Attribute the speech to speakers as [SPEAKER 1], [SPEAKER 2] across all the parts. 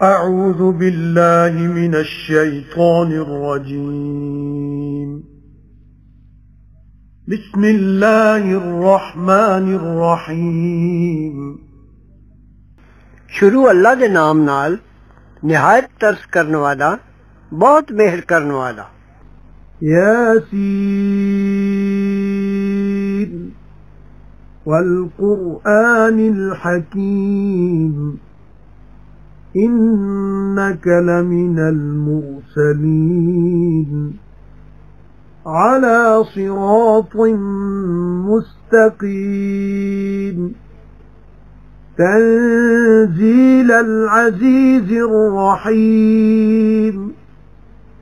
[SPEAKER 1] أعوذ بالله من الشيطان الرجيم. بسم الله الرحمن الرحيم.
[SPEAKER 2] شروع اللہ دے نام نال نہایت ترس کرن والا بہت مہر کرن والا.
[SPEAKER 1] ياسين والقرآن الحكيم إنك لمن المرسلين على صراط مستقيم تنزيل العزيز الرحيم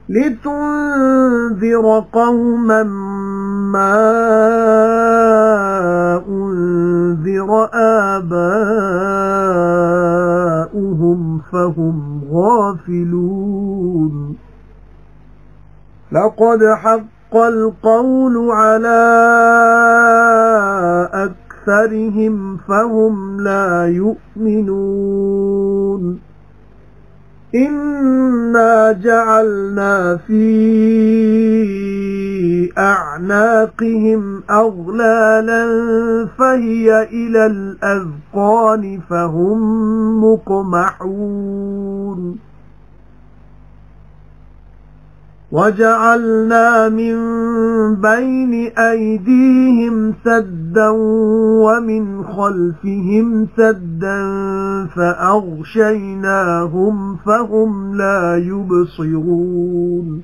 [SPEAKER 1] لتنذر قوما ما أنذر آباؤهم فهم غافلون. لقد حق القول على أكثرهم فهم لا يؤمنون. إنا جعلنا في أعناقهم أغلالا فهي إلى الأذقان فهم مقمحون. وجعلنا من بين أيديهم سدا ومن خلفهم سدا فأغشيناهم فهم لا يبصرون.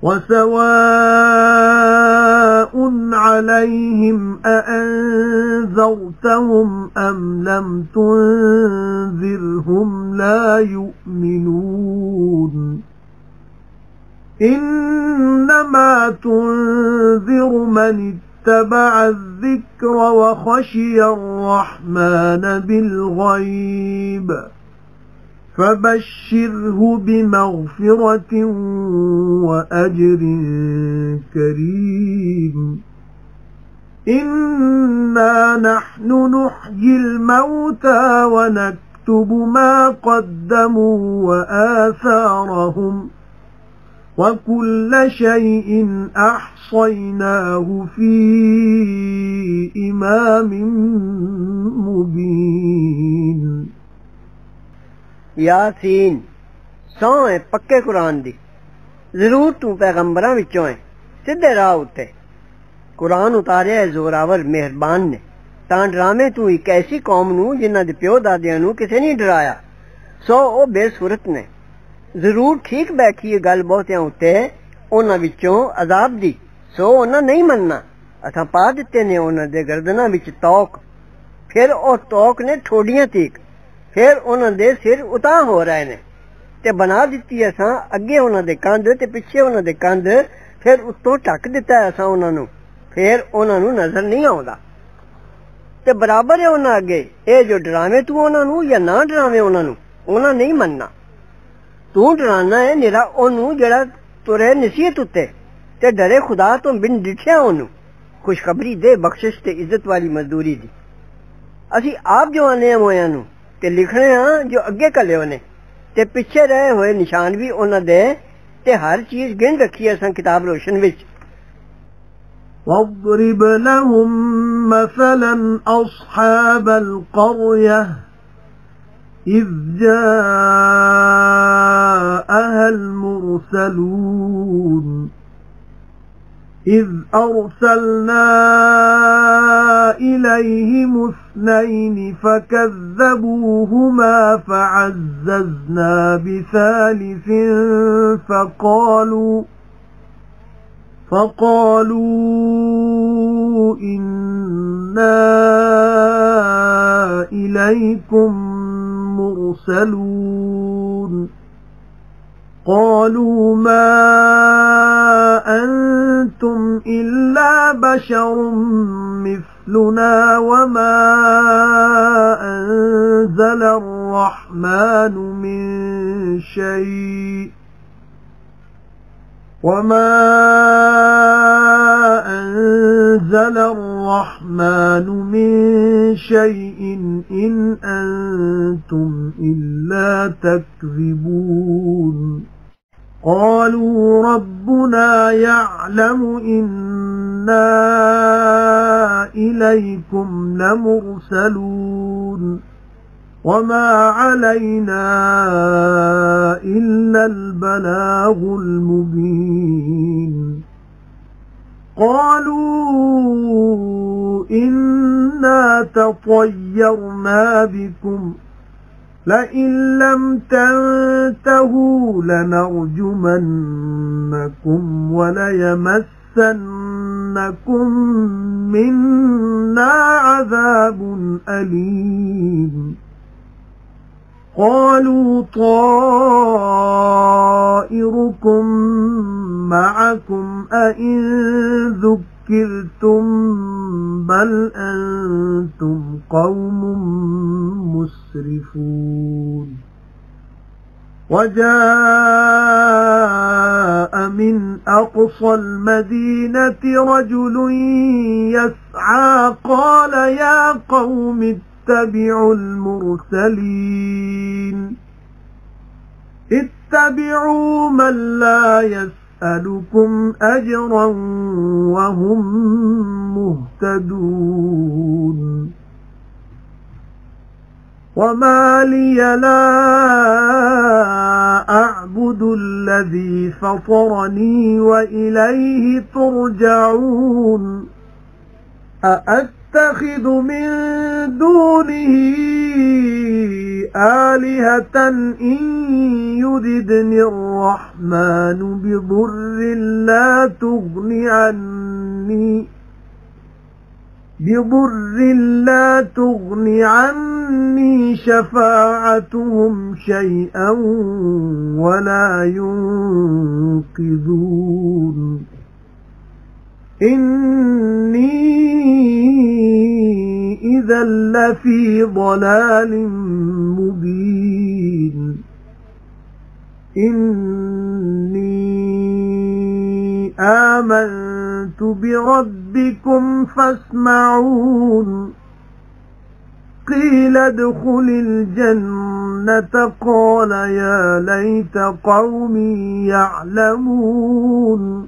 [SPEAKER 1] وسواء عليهم أأنذرتهم أم لم تنذرهم لا يؤمنون. إنما تنذر من اتبع الذكر وخشي الرحمن بالغيب فبشره بمغفرة وأجر كريم. إنا نحن نحيي الموتى ونكتب ما قدموا وآثارهم وكل شيء أحصيناه في إمام مبين.
[SPEAKER 2] یاسین سو ہے پکے قرآن دی ضرور تو پیغمبراں وچوں ہے سیدھے راہ اتے. قرآن اتاریا ہے زوراور مہربان نے تاں ڈرامے تو ایک ایسی قوم نو جنہاں دے پیو دادیاں نو کسے نہیں ڈرایا سو او بے صورت نے. ضرور ٹھیک بیٹھی ہے گل بہتیاں اتے انہاں وچوں عذاب دی سو انہاں نہیں مننا. اساں پا دتے نے انہاں دے گردناں وچ توق پھر او توق نے ٹھوڈیاں تیک پھر انہاں دے سر اتاں ہو رہے نے تے بنا دتی اساں اگے انہاں دے کندھ تے پیچھے انہاں دے کندھ پھر اتوں ٹک دتا ہے اساں انہاں نو پھر انہاں نو نظر نہیں آوندا تے برابر ہے انہاں اگے اے جو ڈراویں تو انہاں نو یا نہ ڈراویں انہاں نو انہاں نہیں مننا. تو ڈرانا ہے نرا اونوں جڑا ترے نصیحت اتے تے ڈرے خدا تو بن ڈٹھیا اونوں خوشخبری دے بخشش تے عزت والی مزدوری دی. اسی آپ جو آنے ہوئے نو تے لکھنے ہاں جو اگے کلے ہونے تے پیچھے رہے ہوئے نشان بھی انہاں دے تے ہر چیز گن رکھی ہے اساں کتاب روشن وچ.
[SPEAKER 1] واضرب لهم مثلا أصحاب القرية إذ جاءها المرسلون إذ أرسلنا إليهم اثنين فكذبوهما فعززنا بثالث فقالوا إنا إليكم مرسلون. قالوا ما أنتم إلا بشر مثلنا وما أنزل الرحمن من شيء وما أنزل الرحمن من شيء إن أنتم إلا تكذبون قالوا ربنا يعلم إنا إليكم لمرسلون وما علينا إلا البلاغ المبين قالوا إنا تطيرنا بكم لئن لم تنتهوا لنرجمنكم وليمسنكم منا عذاب أليم قالوا طائركم معكم أئن ذكرتم بل أنتم قوم مسرفون وجاء من أقصى المدينة رجل يسعى قال يا قوم اتبعوا المرسلين اتبعوا من لا يسألكم أجرا وهم مهتدون وما لي لا أعبد الذي فطرني وإليه ترجعون أأتخذ من دونه آلهة إن يردني الرحمن بضر لا تغني عني شفاعتهم شيئا ولا ينقذون إني إذا لفي ضلال مبين إني آمنت بربكم فاسمعون قيل ادخل الجنة قال يا ليت قومي يعلمون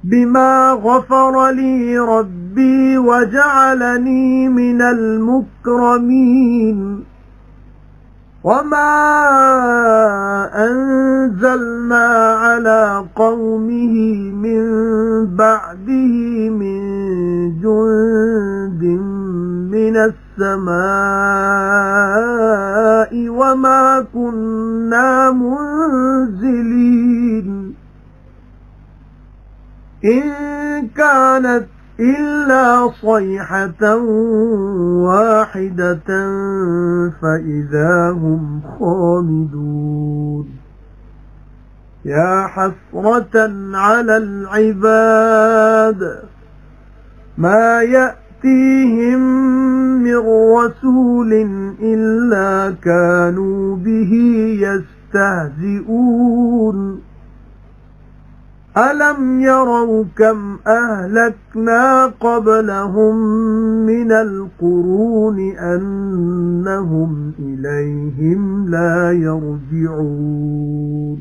[SPEAKER 1] بما غفر لي ربي وجعلني من المكرمين وما أنزلنا على قومه من بعده من جند من السماء وما كنا منزلين إن كانت إلا صيحة واحدة فإذا هم خامدون يا حسرة على العباد ما يأتيهم من رسول إلا كانوا به يستهزئون ألم يروا كم أهلكنا قبلهم من القرون أنهم إليهم لا يرجعون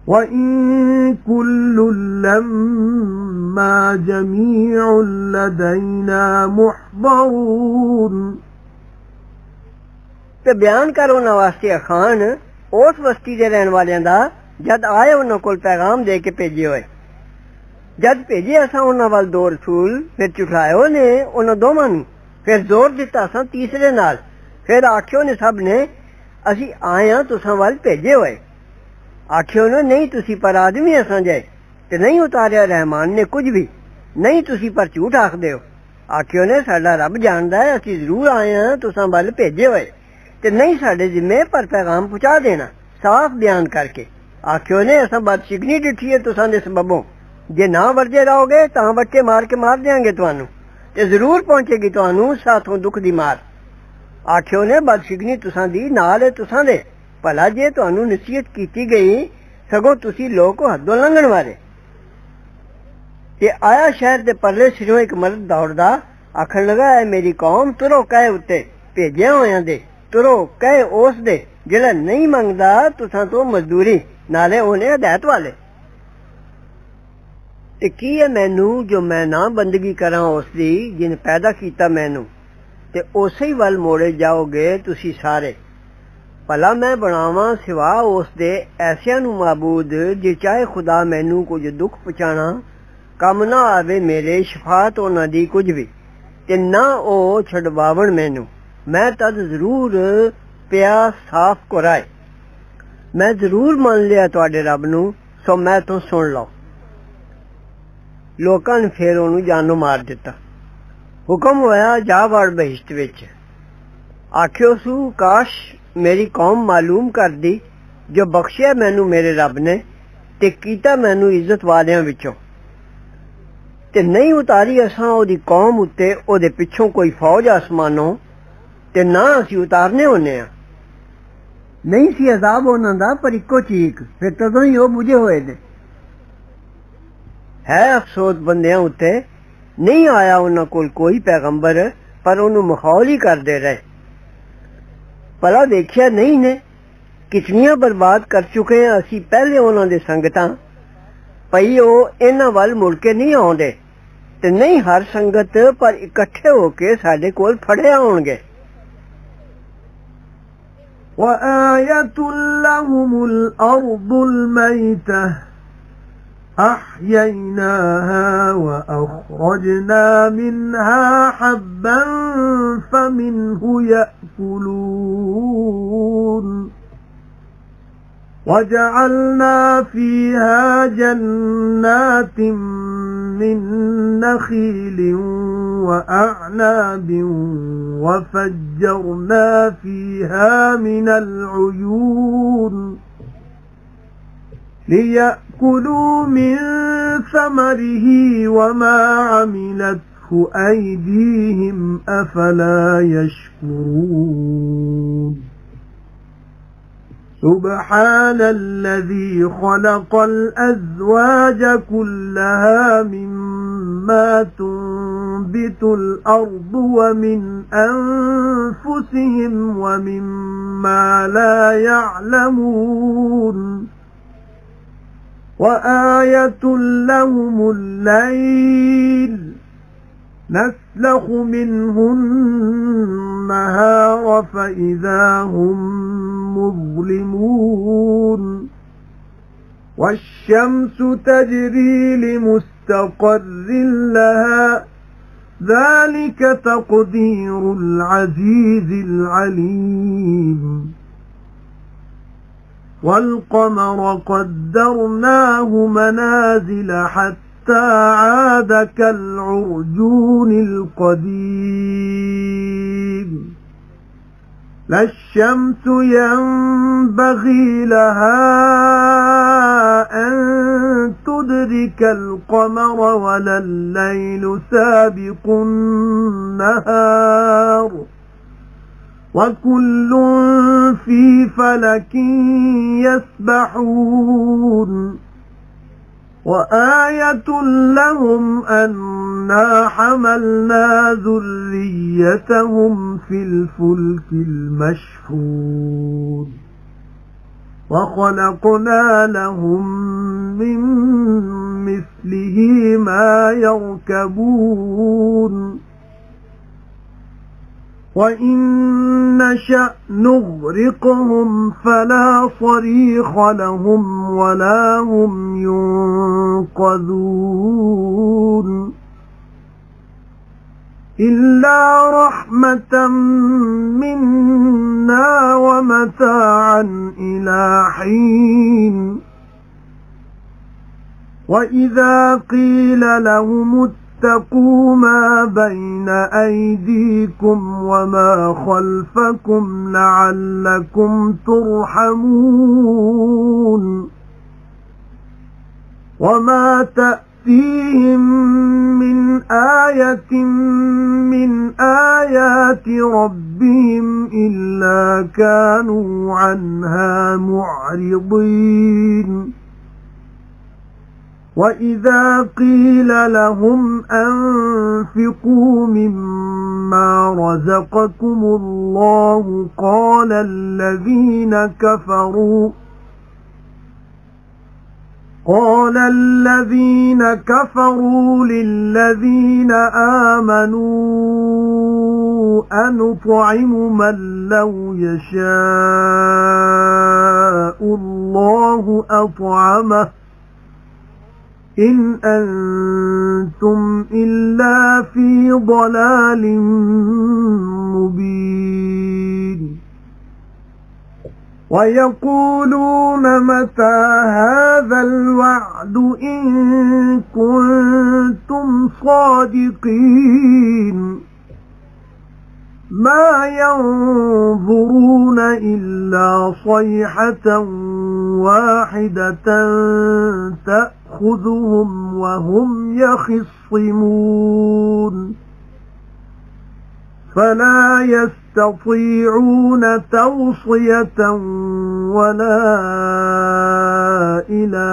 [SPEAKER 1] وإن كل لما جميع لدينا محضرون
[SPEAKER 2] تے بیان کر انہاں واسطے خان اس بستی دے رہن والیاں دا جد آئے انہاں کول پیغام دے کے بھیجے ہوئے جد بھیجے اساں انہاں وال دو رسول پھر چٹھائے نے انہاں دوواں نوں پھر زور دتا اساں تیسرے نال پھر آکھیو نے سب نے اسی آئے ہاں تساں وال بھیجے ہوئے آکھیو نے نہیں تسی پر آدمی اساں جائے تے نہیں اتاریا رحمان نے کچھ بھی نہیں تسی پر جھوٹ آکھدے ہو آکھیو نے ساڈا رب جاندا ہے اسی ضرور آئے ہاں تساں وال بھیجے ہوئے تے نہیں ساڈے ذمے پر پیغام پہنچا دینا صاف بیان کر کے آکھیو نے اساں بات شکنی ڈٹھی ہے تساں دے سببوں جے نہ ورجے رہو گے تاں بچے مار کے مار دیاں گے تانوں تے ضرور پہنچے گی تانوں ساتھوں دکھ دی مار آکھیو نے بات شکنی تساں دی نال ہے تساں دے भला जे तुहानू नसीहत की गई सगों तुसी लोग को हदों लंघण वाले। ते आया शहर दे परले सिरों एक मर्द दौड़दा आखन लगा है मेरी कौम तुरो कहे उत्ते भेजिया होया दे तुरो कहे उस दे जेड़ा नहीं मंगदा तुसां तो मजदूरी नाले ओने हदायत वाले। ते की है मैनू जो मैं ना बंदगी करा उसदी जिन पैदा कीता मैनू ते उसे ही वल मोड़े जाओगे तुसी सारे। भला मैं बनावा सिवा उस दे ऐसिया नू माबूद जे चाहे खुदा मैनू कुछ दुख पहुंचाना कम ना आवे मेरे शफात उन्हां दी कुछ भी ते ना ओ छड़वावण मैनू मैं तद जरूर पिया साफ कराए। मैं जरूर मान लिया तुहाडे रब नू सो मैं तो सुन लो। लोकां ने फिर ओनू जानों मार दिता। हुक्म होया जा वड़ बहिश्त विच। आखियो सू काश मेरी कौम मालूम कर दी जो बख्शिया मैनू मेरे रब ने ते कीता मैनू इज्जत वालियां विचों ते नहीं उतारी असां ओदी कौम उत्ते ओदे पिछों कोई फौज आसमानों ते ना असी उतारने होने आ। नहीं सी अजाब उन्हां दा पर इक्को चीक फिर तदों ही ओ बुझे होए ने। है अफसोस बंदियां उत्ते नहीं आया उन्हां कोल कोई पैगंबर पर ओनू मखौल ही करदे रहे। भला देखिया नहीं ने कितनियां बर्बाद कर चुके हैं असी पहले उन्हां दे संगतां पई ओ इन्हां वल मुड़ के नहीं आउंदे ते नहीं हर संगत पर इकट्ठे होके साडे कोल फड़े आउणगे।
[SPEAKER 1] وآية لهم الأرض الميتة أحييناها وأخرجنا منها حبا فمنه يأكلون وجعلنا فيها جنات من نخيل وأعناب وفجرنا فيها من العيون ليأكلوا من ثمره وما عملته أيديهم أفلا يشكرون سبحان الذي خلق الأزواج كلها مما تنبت الأرض ومن أنفسهم ومما لا يعلمون وآية لهم الليل نسلخ منه النهار فإذا هم مظلمون والشمس تجري لمستقر لها ذلك تقدير العزيز العليم والقمر قدرناه منازل حتى عاد كالعرجون القديم لا الشمس ينبغي لها أن تدرك القمر ولا الليل سابق النهار وكل في فلك يسبحون وآية لهم أنا حملنا ذريتهم في الفلك المشحون وخلقنا لهم من مثله ما يركبون وإن نشأ نغرقهم فلا صريخ لهم ولا هم ينقذون إلا رحمة منا ومتاعا إلى حين وإذا قيل لهم اتقوا ما بين أيديكم وما خلفكم لعلكم ترحمون وما تأتون تأتيهم من آية من آيات ربهم إلا كانوا عنها معرضين وإذا قيل لهم أنفقوا مما رزقكم الله قال الذين كفروا للذين آمنوا أنطعم من لو يشاء الله أطعمه إن أنتم إلا في ضلال مبين ويقولون متى هذا الوعد إن كنتم صادقين ما ينظرون إلا صيحة واحدة تأخذهم وهم يخصمون فلا يستطيعون توصية ولا إلى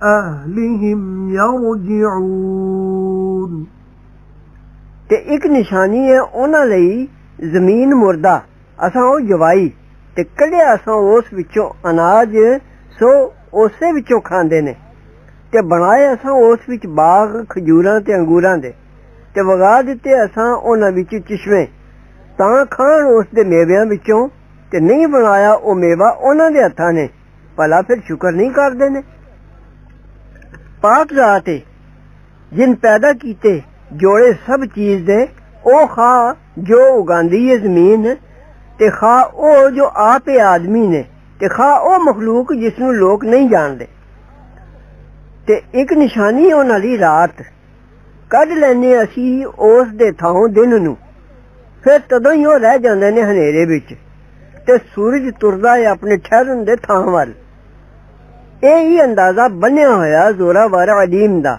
[SPEAKER 1] أهلهم يرجعون
[SPEAKER 2] ਤੇ ਇੱਕ ਨਿਸ਼ਾਨੀ ਹੈ ਉਹਨਾਂ ਲਈ ਜ਼ਮੀਨ ਮੁਰਦਾ ਅਸਾਂ ਉਹ ਜਵਾਈ ਤੇ ਕੱਢਿਆ ਅਸਾਂ ਉਸ ਵਿੱਚੋਂ ਅਨਾਜ ਸੋ ਉਸੇ ਵਿੱਚੋਂ ਖਾਂਦੇ ਨੇ ਤੇ ਬਣਾਏ ਅਸਾਂ ਉਸ ਵਿੱਚ ਬਾਗ ਖਜੂਰਾਂ ਤੇ ਅੰਗੂਰਾਂ ਦੇ ਤੇ ਵਗਾ ਦਿੱਤੇ ਅਸਾਂ ਉਹਨਾਂ ਵਿੱਚ ਚਸ਼ਮੇ ਤਾਂ ਖਾਣ ਉਸ ਦੇ ਮੇਵਿਆਂ ਵਿੱਚੋਂ ਤੇ ਨਹੀਂ ਬਣਾਇਆ ਉਹ ਮੇਵਾ ਉਹਨਾਂ ਦੇ ਹੱਥਾਂ ਨੇ ਭਲਾ ਫਿਰ ਸ਼ੁਕਰ ਨਹੀਂ ਕਰਦੇ ਨੇ ਪਾਕ ਜ਼ਾਤ ਹੈ ਜਿਨ ਪੈਦਾ ਕੀਤੇ जोड़े सब चीज दे ओ खा जो उगांदी है जमीन ते खा ओ जो आपे आदमी ने ते खा ओ मखलूक जिसनू लोग नहीं जानते ते एक निशानी उन्हां दी रात कढ लैने असी उस दे थां दिन नू फिर तदों ही ओ रह जांदे ने हनेरे विच ते सूरज तुरदा है अपने ठहरन दे थां वल यही अंदाजा बन्या होया जोरावर अलीम दा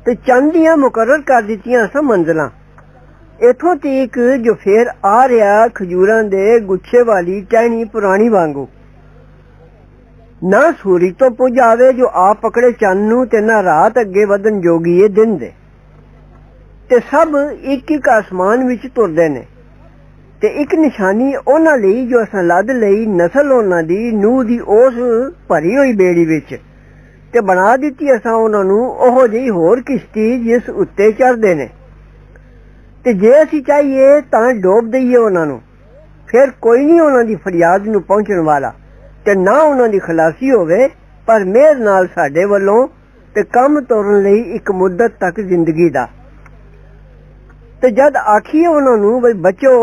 [SPEAKER 2] ਤੇ ਚੰਦੀਆਂ ਮੁਕਰਰ ਕਰ ਦਿੱਤੀਆਂ ਸਾ ਮੰਜ਼ਲਾਂ ਇਥੋਂ ਤੀਕ ਜੋ ਫੇਰ ਆ ਰਿਹਾ ਖਜੂਰਾਂ ਦੇ ਗੁੱਛੇ ਵਾਲੀ ਟਹਿਣੀ ਪੁਰਾਣੀ ਵਾਂਗੂ ਨਾ ਸੂਰਜ ਤੋਂ ਪੁੱਜ ਆਵੇ ਜੋ ਆਪ ਪਕੜੇ ਚੰਨ ਨੂੰ ਤੇ ਨਾ ਰਾਤ ਅੱਗੇ ਵਧਣ ਜੋਗੀ ਇਹ ਦਿਨ ਦੇ ਤੇ ਸਭ ਇੱਕ ਇੱਕ ਆਸਮਾਨ ਵਿੱਚ ਤੁਰਦੇ ਨੇ ਤੇ ਇੱਕ ਨਿਸ਼ਾਨੀ ਉਹਨਾਂ ਲਈ ਜੋ ਅਸਾਂ ਲੱਦ ਲਈ ਨਸਲ ਉਹਨਾਂ ਦੀ ਨੂਹ ਦੀ ਉਸ ਭਰੀ ਹੋਈ ਬੇੜੀ ਵਿੱਚ ਤੇ ਬਣਾ ਦਿੱਤੀ ਅਸਾਂ ਉਹਨਾਂ ਨੂੰ ਉਹੋ ਜਿਹੀ ਹੋਰ ਕਿਸ਼ਤੀ ਜਿਸ ਉੱਤੇ ਚੜ੍ਹਦੇ ਨੇ ਤੇ ਜੇ ਅਸੀਂ ਚਾਹੀਏ ਤਾਂ ਡੋਬ ਦਈਏ ਉਹਨਾਂ ਨੂੰ ਫਿਰ ਕੋਈ ਨਹੀਂ ਉਹਨਾਂ ਦੀ ਫਰਿਆਦ ਨੂੰ ਪਹੁੰਚਣ ਵਾਲਾ ਤੇ ਨਾ ਉਹਨਾਂ ਦੀ ਖਲਾਸੀ ਹੋਵੇ ਪਰ ਮਿਹਰ ਨਾਲ ਸਾਡੇ ਵੱਲੋਂ ਤੇ ਕੰਮ ਤੋਰਨ ਲਈ ਇੱਕ ਮੁੱਦਤ ਤੱਕ ਜ਼ਿੰਦਗੀ ਦਾ ਤੇ ਜਦ ਆਖੀਏ ਉਹਨਾਂ ਨੂੰ ਬਈ ਬਚੋ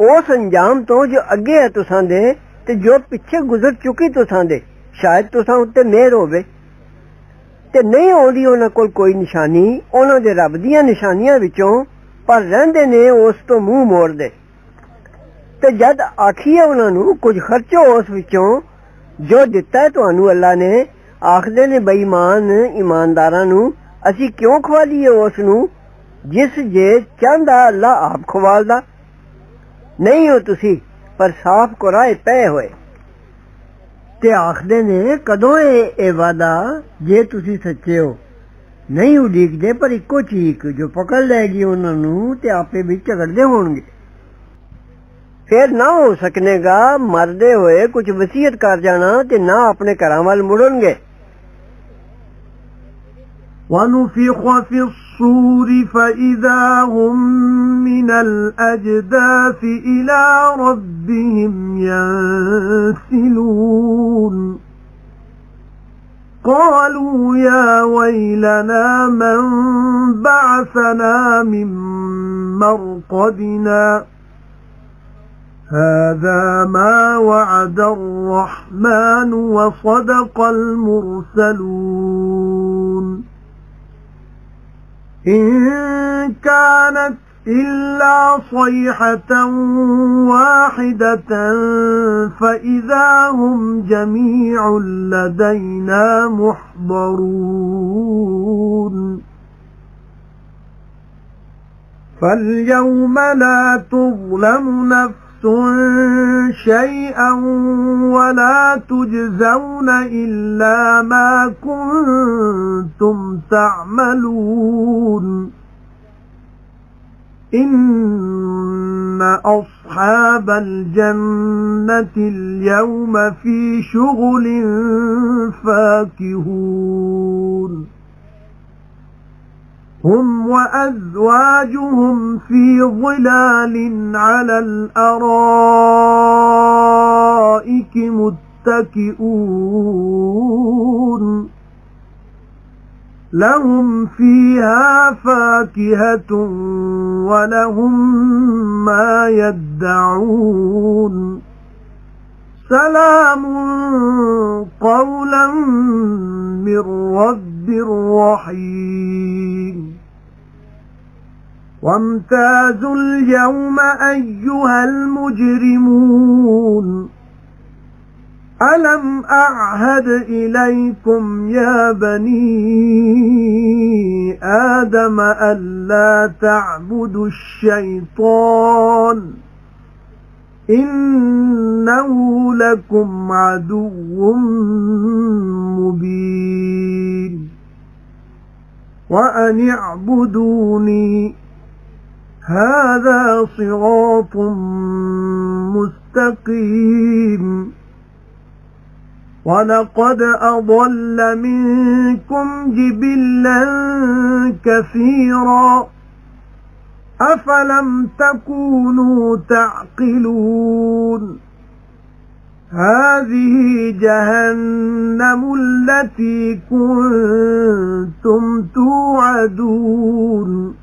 [SPEAKER 2] ਉਸ ਅੰਜਾਮ ਤੋਂ ਜੋ ਅੱਗੇ ਹੈ ਤੁਸਾਂ ਦੇ ਤੇ ਜੋ ਪਿੱਛੇ ਗੁਜ਼ਰ ਚੁੱਕੀ ਤੁਸਾਂ ਦੇ ਸ਼ਾਇਦ ਤੁਸਾਂ ਉੱਤੇ ਮਿਹਰ ਹੋਵੇ ਤੇ ਨਹੀਂ ਆਉਂਦੀ ਉਹਨਾਂ ਕੋਲ ਕੋਈ ਨਿਸ਼ਾਨੀ ਉਹਨਾਂ ਦੇ ਰੱਬ ਦੀਆਂ ਨਿਸ਼ਾਨੀਆਂ ਵਿੱਚੋਂ ਪਰ ਰਹਿੰਦੇ ਨੇ ਉਸ ਤੋਂ ਮੂੰਹ ਮੋੜਦੇ ਤੇ ਜਦ ਆਖੀਏ ਉਹਨਾਂ ਨੂੰ ਕੁਝ ਖਰਚੋ ਉਸ ਵਿੱਚੋਂ ਜੋ ਦਿੱਤਾ ਤੁਹਾਨੂੰ ਅੱਲਾ ਨੇ ਆਖਦੇ ਨੇ ਬੇਈਮਾਨ ਇਮਾਨਦਾਰਾਂ ਨੂੰ ਅਸੀਂ ਕਿਉਂ ਖਵਾਲੀਏ ਉਸ ਨੂੰ ਜਿਸ ਜੇ ਚਾਹੁੰਦਾ ਅੱਲਾ ਆਪ ਖਵਾਲਦਾ ਨਹੀਂ ਹੋ ਤੁਸੀਂ ਪਰ ਸਾਫ਼ ਕੁਰਾਏ ਪਏ ਹੋਏ ਤੇ ਆਖਦੇ ਨੇ ਕਦੋਂ ਇਹ ਵਾਦਾ ਜੇ ਤੁਸੀਂ ਸੱਚੇ ਹੋ ਨਹੀਂ ਉਡੀਕਦੇ ਪਰ ਇੱਕੋ ਚੀਕ ਜੋ ਪਕੜ ਲੈਗੀ ਉਹਨਾਂ ਨੂੰ ਤੇ ਆਪੇ ਵਿੱਚ ਝਗੜਦੇ ਹੋਣਗੇ ਫਿਰ ਨਾ ਹੋ ਸਕੇਗਾ ਮਰਦੇ ਹੋਏ ਕੁਝ ਵਸੀਅਤ ਕਰ ਜਾਣਾ ਤੇ ਨਾ ਆਪਣੇ ਘਰਾਂ ਵੱਲ ਮੁੜਨਗੇ
[SPEAKER 1] ونفخ في الصور فإذا هم من الأجداث إلى ربهم ينسلون قالوا يا ويلنا من بعثنا من مرقدنا هذا ما وعد الرحمن وصدق المرسلون إن كانت إلا صيحة واحدة فإذا هم جميع لدينا محضرون فاليوم لا تظلم نفس شيئا ولا تجزون إلا ما كنتم تعملون إن أصحاب الجنة اليوم في شغل فاكهون هم وأزواجهم في ظلال على الأرائك متكئون لهم فيها فاكهة ولهم ما يدعون سلام قولا من رب رحيم وامتازوا اليوم أيها المجرمون ألم أعهد إليكم يا بني آدم ألا تعبدوا الشيطان إنه لكم عدو مبين وأن اعبدوني هذا صراط مستقيم ولقد أضل منكم جبلا كثيرا أفلم تكونوا تعقلون هذه جهنم التي كنتم توعدون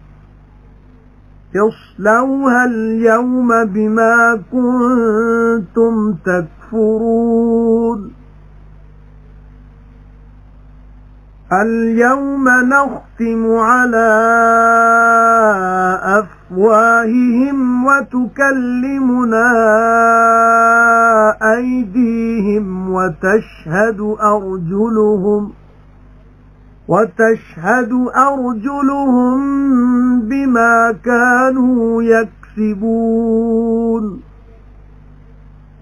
[SPEAKER 1] اصلوها اليوم بما كنتم تكفرون اليوم نختم على أفواههم وتكلمنا أيديهم وتشهد أرجلهم بما كانوا يكسبون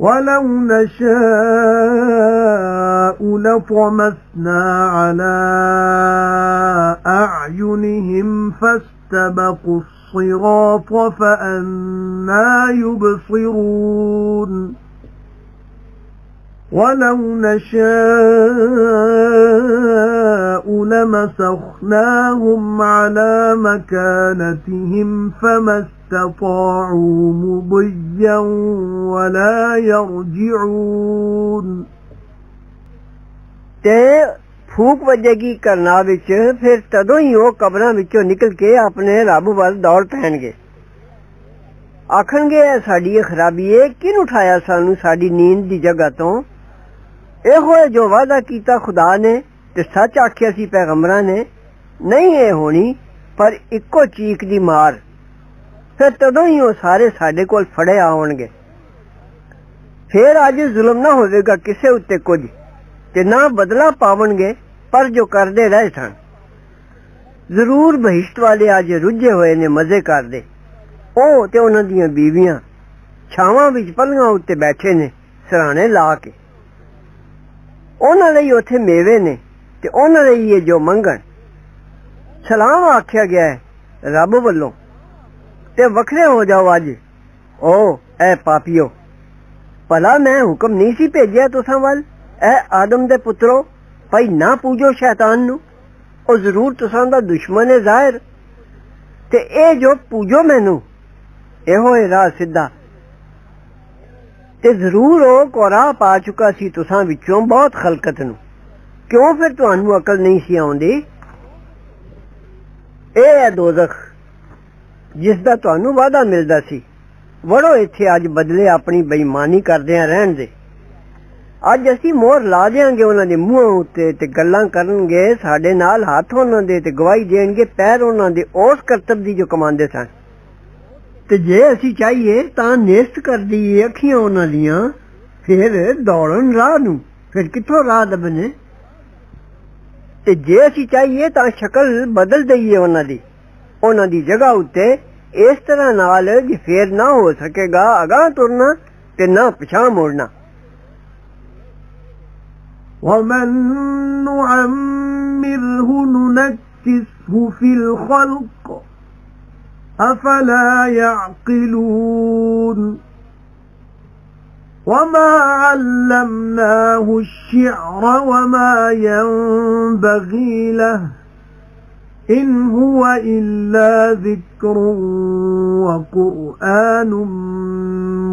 [SPEAKER 1] ولو نشاء لطمسنا على أعينهم فاستبقوا الصراط فأنى يبصرون ولو نشاء لمسخناهم على مكانتهم فما استطاعوا مضيا ولا يرجعون
[SPEAKER 2] تے پھوک وجے گی کرنا وچ پھر تدوں ہی وہ قبراں وچوں نکل کے اپنے رب ول دوڑ پہن گے آکھن گے ساڈی خرابی ہے کن اٹھایا سانو ساڈی نیند دی جگہ تو اے ہوئے جو وعدہ کیتا خدا نے تے سچ آکھیا سی پیغمبراں نے نہیں اے ہونی پر اکو چیک دی مار پھر تدوں ہی وہ سارے ساڈے کول پھڑے آون گے پھر اج ظلم نہ ہوئے گا کسے اُتے کچھ تے نہ بدلہ پاون گے پر جو کردے رہے سن ضرور بہشت والے اج رجے ہوئے نے مزے کردے او تے انہاں دیاں بیویاں چھاواں وچ پلیاں اُتے بیٹھے نے سرانے لا کے انہاں لئی اوتھے میوے نے تے انہاں لئی یہ جو منگن سلام آکھیا گیا ہے رب والوں تے وکھرے ہو جاؤ اج او اے پاپیو بھلا میں حکم نہیں سی بھیجیا تساں ول اے آدم دے پترو بھائی نہ پوجو شیطان نو او ضرور تساں دا دشمن ہے ظاہر تے اے جو پوجو مینوں اے ہوئے راہ سدھا تے ضرور او کو راہ پا چکا سی تساں وچوں بہت خلقت نو کیوں پھر تانوں عقل نہیں سی آوندی اے دوزخ جس دا تانوں وعدہ ملدا سی وڑو ایتھے اج بدلے اپنی بےایمانی کردیاں رہن دے اج اسی مور لا دیاں گے انہاں دے منہاں اُتے تے گلاں کرن گے ساڈے نال ہاتھ انہاں دے تے گواہی دین گے پیر انہاں دے اس کرتب دی جو کماندے سن ते जे असी चाहिए तां नेस्त कर दईए अखियां उन्हां दियां, फिर दौड़न राह नूं, फिर कित्थों राह दबने। ते जे असी चाहिए तां शक्ल बदल दईए उन्हां दी जगह उत्ते इस तरह नाल जे फिर ना हो सकेगा अगां तुरना ते ना पिछां मुड़ना।
[SPEAKER 1] ومن نعمره ننكسه في الخلق أفلا يعقلون وما علمناه الشعر وما ينبغي له إن هو إلا ذكر وقرآن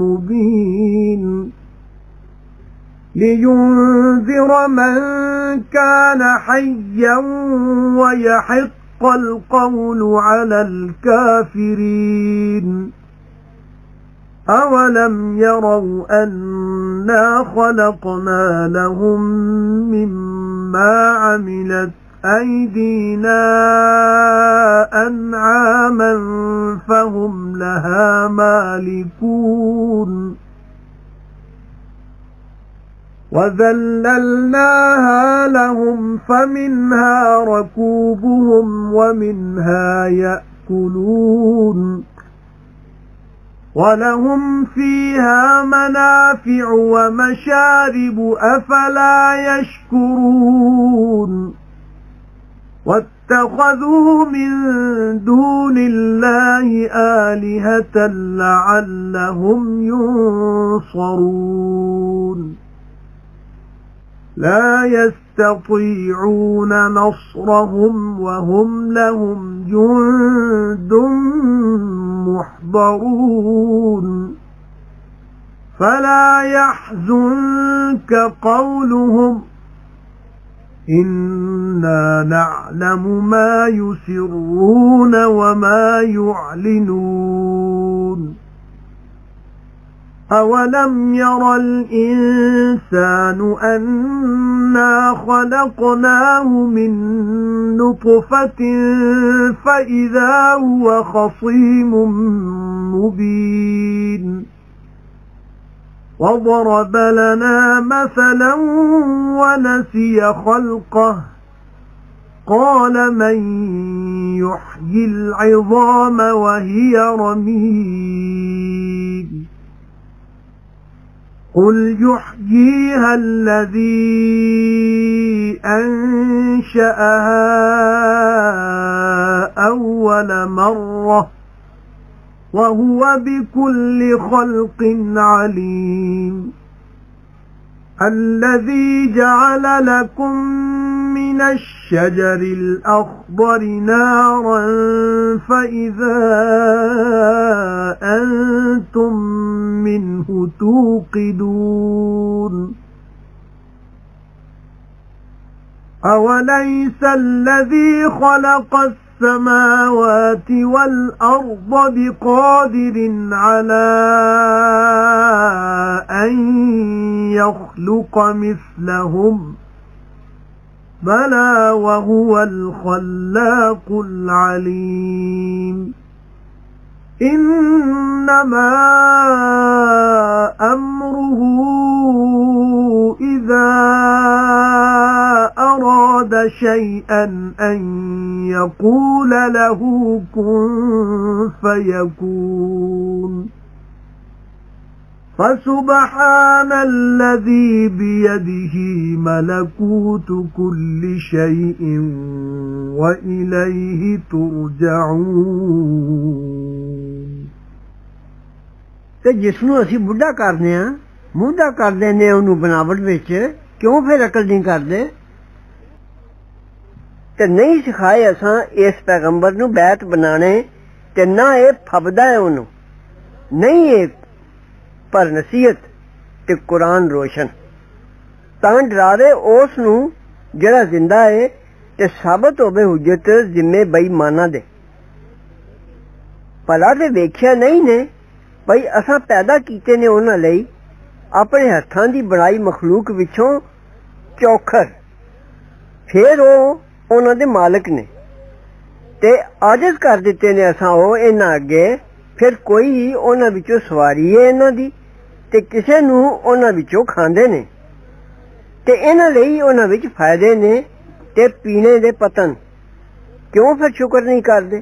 [SPEAKER 1] مبين لينذر من كان حيا ويحق القول على الكافرين أولم يروا أنا خلقنا لهم مما عملت أيدينا أنعاما فهم لها مالكون وذللناها لهم فمنها ركوبهم ومنها يأكلون ولهم فيها منافع ومشارب أفلا يشكرون واتخذوا من دون الله آلهة لعلهم ينصرون لا يستطيعون نصرهم وهم لهم جند محضرون فلا يحزنك قولهم إنا نعلم ما يسرون وما يعلنون أولم ير الإنسان أنا خلقناه من نطفة فإذا هو خصيم مبين وضرب لنا مثلا ونسي خلقه قال من يحيي العظام وهي رميم قل يحييها الذي أنشأها أول مرة وهو بكل خلق عليم الذي جعل لكم من الشجر الأخضر نارا فإذا أنتم منه توقدون أوليس الذي خلق السماوات والأرض بقادر على أن يخلق مثلهم بلى وهو الخلاق العليم إنما أمره إذا أراد شيئا أن يقول له كن فيكون فسبحان الذي بيده ملكوت كل شيء وإليه ترجعون
[SPEAKER 2] ਤੇ ਜਿਸ ਨੂੰ ਅਸੀਂ ਬੁੱਢਾ ਕਰਨੇ ਆ ਮੁੱਢਾ ਕਰ ਦਿੰਦੇ ਉਹਨੂੰ ਬਣਾਵਟ ਵਿੱਚ ਕਿਉਂ ਫਿਰ ਅਕਲ ਨਹੀਂ ਕਰਦੇ ਤੇ ਨਹੀਂ ਸਿਖਾਏ ਅਸਾਂ ਇਸ ਪੈਗੰਬਰ ਨੂੰ ਬੈਤ ਬਣਾਣੇ ਤੇ ਨਾ ਇਹ ਫਬਦਾ ਹੈ ਉਹਨੂੰ ਨਹੀਂ ਇਹ पर नसीहत ते कुरान रोशन तां डरावे उस नूं जेड़ा जिंदा है ते साबित होवे हुज्जत जिम्मे बेईमाना दे भला ते वेख्या नहीं ने भई असां पैदा कीते ने उन्हां लई अपने हत्थां दी बनाई मखलूक विचों चौखर फिर उन्हां दे मालिक ने ते आजिज़ कर दिते ने असां ओ इन्हां अगे फिर कोई उन्हां विचों सवारी है इन्हां दी ते किसे नूं उन्हां विचों खांदे ने ते इन्हां लई उन्हां विच फायदे ने ते पीने दे पतन। क्यों फिर शुक्र नहीं करदे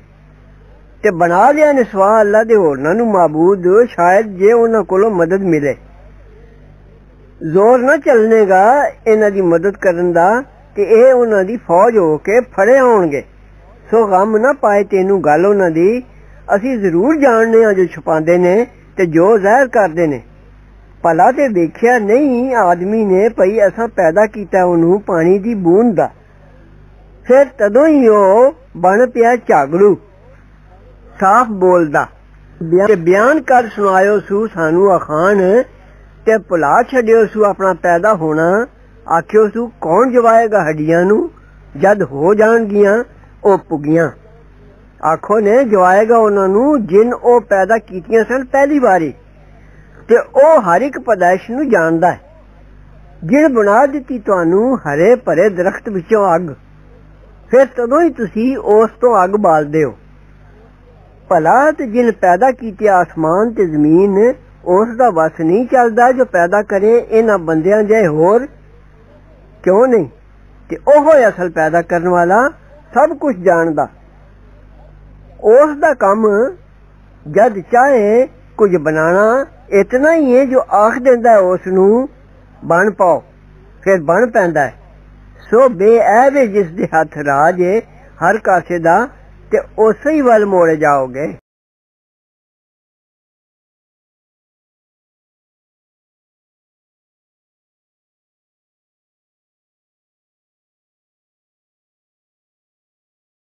[SPEAKER 2] ते बना लिया ने सवा अल्लाह दे होरनां नूं माबूद, शायद जे उन्हां कोलों मदद मिले। जोर न चलने गा इन्हां दी मदद करन दा ते एह उन्हां दी फौज हो के फड़े आउणगे। सो गम ना पाए तेनू गल उन्हां दी, असीं जरूर जानने आ जो छुपांदे ने ते जो ज़ाहिर करदे ने। भला ते वेखिया नहीं आदमी ने भई असां पैदा कीता ओनू पानी दी बूंद दा, फिर तदों ही ओ बन पिया झागड़ू साफ बोलदा। बयान कर सुनायो सू सानू अखान ते भुला छड्डियो सू अपना पैदा होना। आखियो सू कौन जवाएगा हड्डियां नू जद हो जाणगियां ओ पुगियां। आखो ने जवाएगा उन्हां नू जिन ओ पैदा कीतियां सन पहली बारी, ते ओ हर एक पैदाइश नू जानदा है। जिन बना दित्ती तुहानू हरे भरे दरख्त विचों अग, फिर तदों ही तुसी उस तो अग बालदे हो। भला ते जिन पैदा कीते आसमान ते जमीन, उस दा वस नहीं चलदा जो पैदा करे इन्हां बंदियां जे होर? क्यों नहीं? ते ओहो असल पैदा करने वाला सब कुछ जानदा। उस दा कम जद चाहे कुछ बनाना इतना ही है जो आख देंदा है उस नू बन पाओ, फिर बन पैंदा है। सो बेऐब जिस दे हथ राज है हर कासे दा, ते उसे ही वल मोड़े जाओगे।